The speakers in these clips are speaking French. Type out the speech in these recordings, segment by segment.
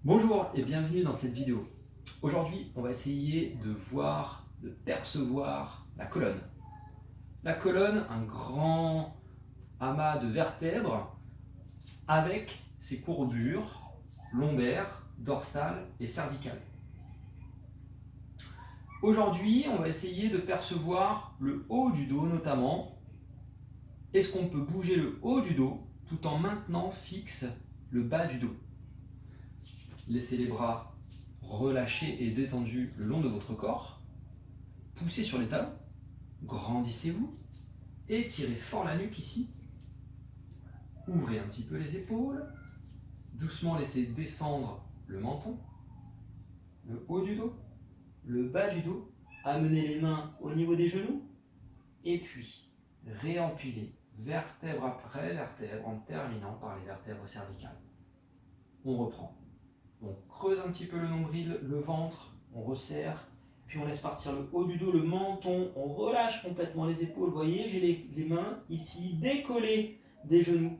Bonjour et bienvenue dans cette vidéo. Aujourd'hui, on va essayer de voir, de percevoir la colonne. La colonne, un grand amas de vertèbres avec ses courbures lombaires, dorsales et cervicales. Aujourd'hui, on va essayer de percevoir le haut du dos notamment. Est-ce qu'on peut bouger le haut du dos tout en maintenant fixe le bas du dos? Laissez les bras relâchés et détendus le long de votre corps. Poussez sur les talons, grandissez-vous, étirez fort la nuque ici. Ouvrez un petit peu les épaules, doucement laissez descendre le menton, le haut du dos, le bas du dos. Amenez les mains au niveau des genoux et puis réempilez vertèbre après vertèbre en terminant par les vertèbres cervicales. On reprend. On creuse un petit peu le nombril, le ventre, on resserre, puis on laisse partir le haut du dos, le menton, on relâche complètement les épaules. Vous voyez, j'ai les mains ici décollées des genoux.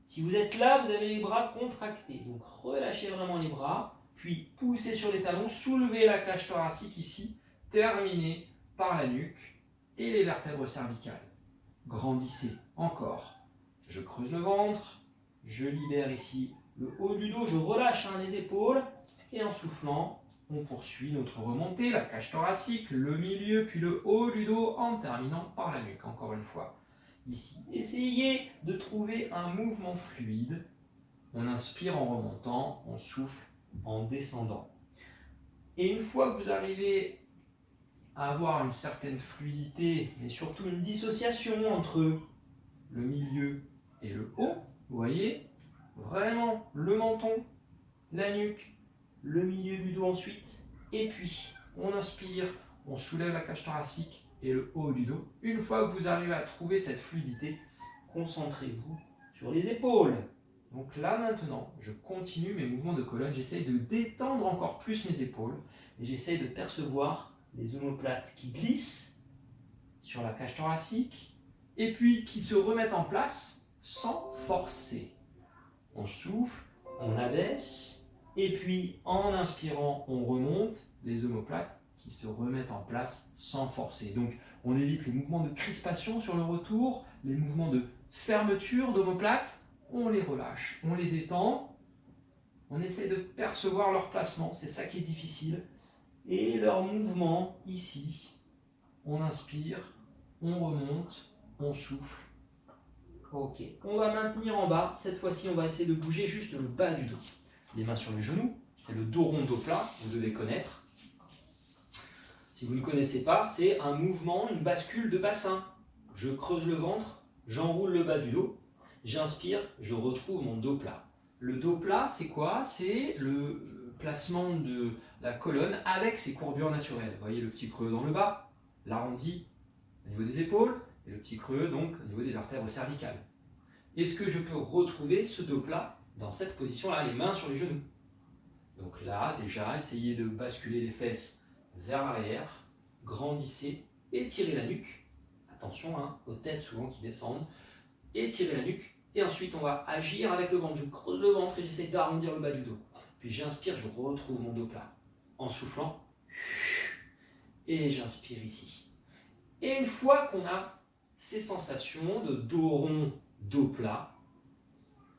Si vous êtes là, vous avez les bras contractés. Donc relâchez vraiment les bras, puis poussez sur les talons, soulevez la cage thoracique ici, terminez par la nuque et les vertèbres cervicales. Grandissez encore. Je creuse le ventre, je libère ici le haut du dos, je relâche les épaules et en soufflant, on poursuit notre remontée, la cage thoracique, le milieu puis le haut du dos en terminant par la nuque. Encore une fois, ici, essayez de trouver un mouvement fluide. On inspire en remontant, on souffle en descendant. Et une fois que vous arrivez à avoir une certaine fluidité, mais surtout une dissociation entre le milieu et le haut, vous voyez, vraiment le menton, la nuque, le milieu du dos ensuite, et puis on inspire, on soulève la cage thoracique et le haut du dos. Une fois que vous arrivez à trouver cette fluidité, concentrez-vous sur les épaules. Donc là maintenant, je continue mes mouvements de colonne, j'essaye de détendre encore plus mes épaules et j'essaye de percevoir les omoplates qui glissent sur la cage thoracique et puis qui se remettent en place sans forcer. On souffle, on abaisse, et puis en inspirant, on remonte les omoplates qui se remettent en place sans forcer. Donc on évite les mouvements de crispation sur le retour, les mouvements de fermeture d'omoplates, on les relâche, on les détend, on essaie de percevoir leur placement, c'est ça qui est difficile, et leur mouvement ici. On inspire, on remonte, on souffle. Ok, on va maintenir en bas. Cette fois-ci, on va essayer de bouger juste le bas du dos. Les mains sur les genoux, c'est le dos rond, dos plat, vous devez connaître. Si vous ne connaissez pas, c'est un mouvement, une bascule de bassin. Je creuse le ventre, j'enroule le bas du dos, j'inspire, je retrouve mon dos plat. Le dos plat, c'est quoi? C'est le placement de la colonne avec ses courbures naturelles. Vous voyez le petit creux dans le bas, l'arrondi au niveau des épaules, et le petit creux donc au niveau des vertèbres cervicales. Est-ce que je peux retrouver ce dos plat dans cette position-là, les mains sur les genoux? Donc là, déjà, essayez de basculer les fesses vers l'arrière, grandissez, étirez la nuque. Attention aux têtes souvent qui descendent. Étirez la nuque. Et ensuite, on va agir avec le ventre. Je creuse le ventre et j'essaie d'arrondir le bas du dos. Puis j'inspire, je retrouve mon dos plat. En soufflant. Et j'inspire ici. Et une fois qu'on a ces sensations de dos rond, dos plat,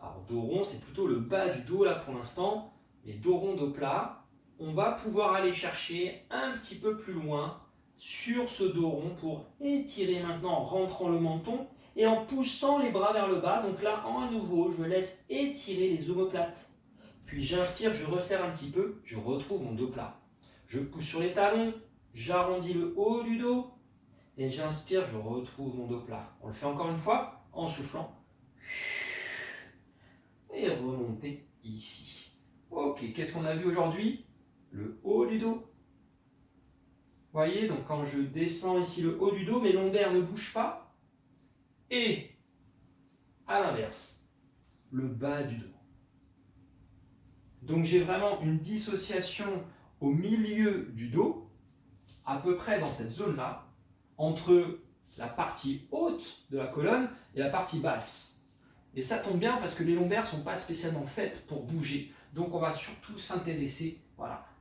alors dos rond c'est plutôt le bas du dos là pour l'instant, mais dos rond, dos plat, on va pouvoir aller chercher un petit peu plus loin sur ce dos rond pour étirer maintenant en rentrant le menton et en poussant les bras vers le bas. Donc là, à nouveau, je laisse étirer les omoplates. Puis j'inspire, je resserre un petit peu, je retrouve mon dos plat. Je pousse sur les talons, j'arrondis le haut du dos, et j'inspire, je retrouve mon dos plat. On le fait encore une fois en soufflant. Et remonter ici. Ok, qu'est-ce qu'on a vu aujourd'hui? Le haut du dos. Vous voyez, donc quand je descends ici le haut du dos, mes lombaires ne bougent pas. Et à l'inverse, le bas du dos. Donc j'ai vraiment une dissociation au milieu du dos, à peu près dans cette zone-là, entre la partie haute de la colonne et la partie basse. Et ça tombe bien parce que les lombaires ne sont pas spécialement faites pour bouger. Donc on va surtout s'intéresser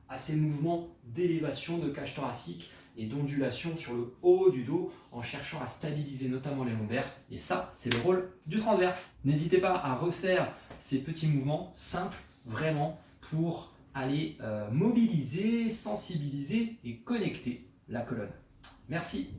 à ces mouvements d'élévation de cage thoracique et d'ondulation sur le haut du dos en cherchant à stabiliser notamment les lombaires. Et ça, c'est le rôle du transverse. N'hésitez pas à refaire ces petits mouvements simples, vraiment, pour aller mobiliser, sensibiliser et connecter la colonne. Merci.